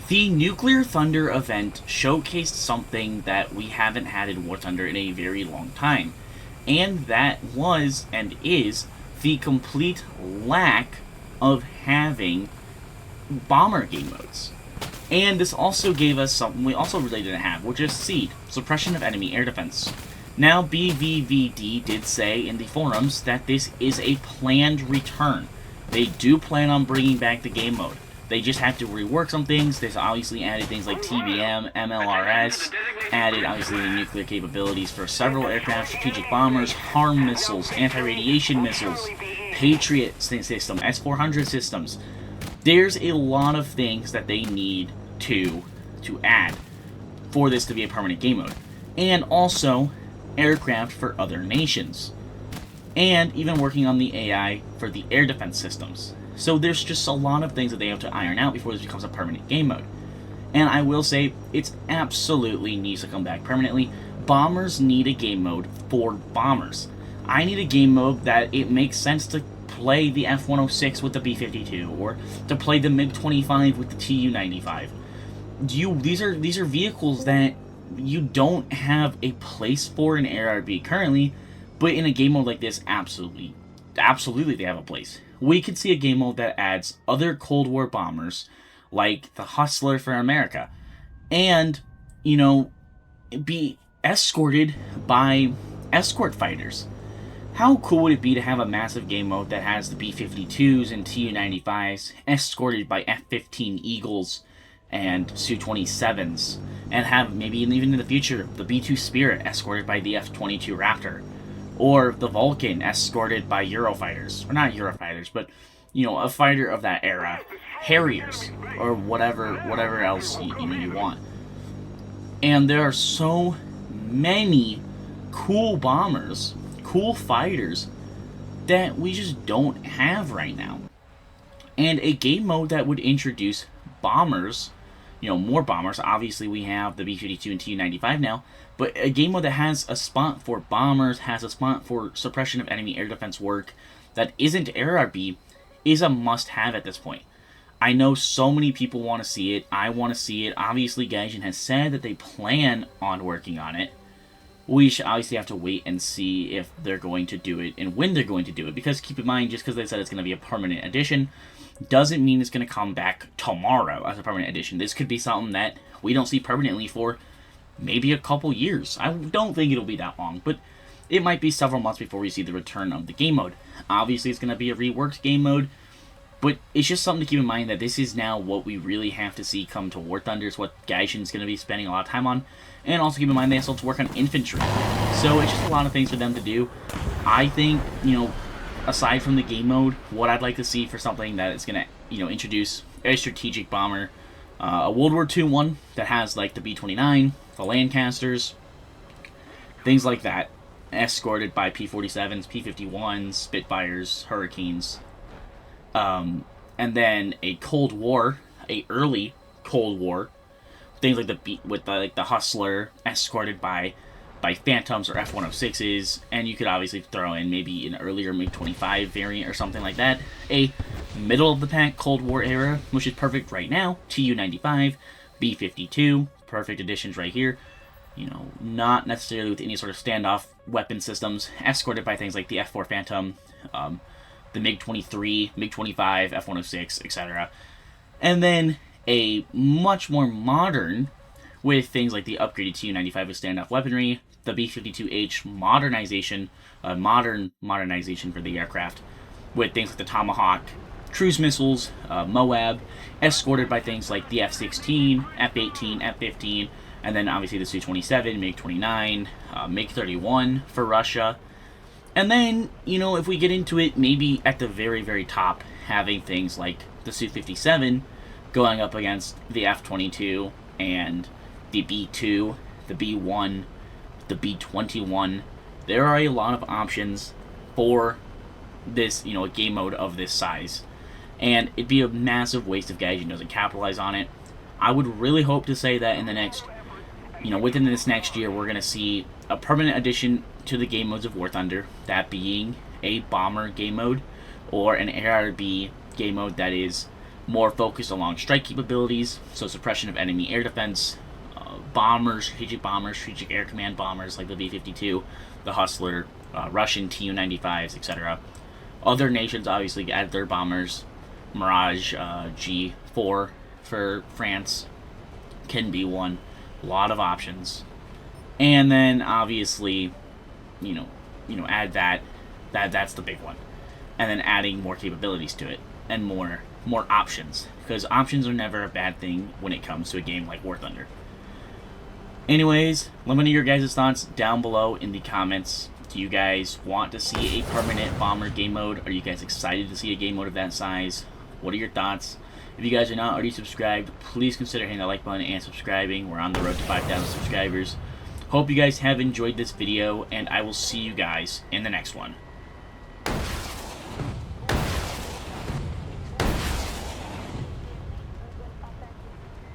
The Nuclear Thunder event showcased something that we haven't had in War Thunder in a very long time, and that was and is the complete lack of having bomber game modes. And this also gave us something we also really didn't have, which is SEAD, Suppression of Enemy Air Defense. Now, BVVD did say in the forums that this is a planned return. They do plan on bringing back the game mode. They just have to rework some things. They've obviously added things like TBM, MLRS, added obviously the nuclear capabilities for several aircraft, strategic bombers, HARM missiles, anti-radiation missiles, Patriot system, S-400 systems. There's a lot of things that they need to add for this to be a permanent game mode. And also, aircraft for other nations. And even working on the AI for the air defense systems. So there's just a lot of things that they have to iron out before this becomes a permanent game mode. And I will say, it's absolutely needs to come back permanently. Bombers need a game mode for bombers. I need a game mode that it makes sense to play the F-106 with the B-52, or to play the MiG-25 with the Tu-95. These are vehicles that you don't have a place for in ARB currently, but in a game mode like this, absolutely they have a place. We could see a game mode that adds other Cold War bombers, like the Hustler for America, and, be escorted by escort fighters. How cool would it be to have a massive game mode that has the B-52s and Tu-95s escorted by F-15 Eagles and Su-27s, and have maybe even in the future the B-2 Spirit escorted by the F-22 Raptor, or the Vulcan escorted by Eurofighters, or not Eurofighters, but a fighter of that era, Harriers, or whatever else you want. And there are so many cool bombers, cool fighters that we just don't have right now. And a game mode that would introduce bombers, more bombers. Obviously, we have the B-52 and Tu-95 now, but a game mode that has a spot for bombers, has a spot for suppression of enemy air defense work that isn't ARB, is a must-have at this point. I know so many people want to see it. I want to see it. Obviously, Gaijin has said that they plan on working on it. We should obviously have to wait and see if they're going to do it and when they're going to do it, because keep in mind, just because they said it's going to be a permanent edition doesn't mean it's going to come back tomorrow as a permanent edition. This could be something that we don't see permanently for maybe a couple years. I don't think it'll be that long, but it might be several months before we see the return of the game mode. Obviously, it's going to be a reworked game mode, but it's just something to keep in mind that this is now what we really have to see come to War Thunder. It's what Gaijin's going to be spending a lot of time on. And also keep in mind they still have to work on infantry. So it's just a lot of things for them to do. I think, aside from the game mode, what I'd like to see for something that is going to, introduce a strategic bomber, a World War II one that has like the B-29, the Lancasters, things like that, escorted by P-47s, P-51s, Spitfires, Hurricanes, and then a Cold War, a early Cold War, things like the Hustler escorted by Phantoms or F-106s, and you could obviously throw in maybe an earlier MiG-25 variant or something like that. A middle-of-the-pack Cold War era, which is perfect right now, Tu-95, B-52, perfect additions right here. Not necessarily with any sort of standoff weapon systems, escorted by things like the F-4 Phantom, the MiG-23, MiG-25, F-106, etc. And then a much more modern, with things like the upgraded Tu-95 with standoff weaponry, the B-52H modernization for the aircraft, with things like the Tomahawk, cruise missiles, Moab, escorted by things like the F-16, F-18, F-15, and then obviously the Su-27, MiG-29, MiG-31 for Russia. And then, if we get into it, maybe at the very, very top, having things like the Su-57 going up against the F-22 and the B-2, the B-1, the B-21. There are a lot of options for this, a game mode of this size. And it'd be a massive waste if Gaijin doesn't capitalize on it. I would really hope to say that in the next, within this next year, we're going to see a permanent addition to the game modes of War Thunder, that being a bomber game mode, or an ARB game mode that is more focused along strike capabilities, so suppression of enemy air defense, bombers, strategic air command bombers like the B-52, the Hustler, Russian Tu-95s, etc. Other nations obviously add their bombers. Mirage G4 for France can be one. A lot of options. And then obviously, add that's the big one. And then adding more capabilities to it and more options, because options are never a bad thing when it comes to a game like War Thunder. Anyways, let me know your guys' thoughts down below in the comments. Do you guys want to see a permanent bomber game mode? Are you guys excited to see a game mode of that size? What are your thoughts? If you guys are not already subscribed, please consider hitting that like button and subscribing. We're on the road to 5,000 subscribers. Hope you guys have enjoyed this video, and I will see you guys in the next one.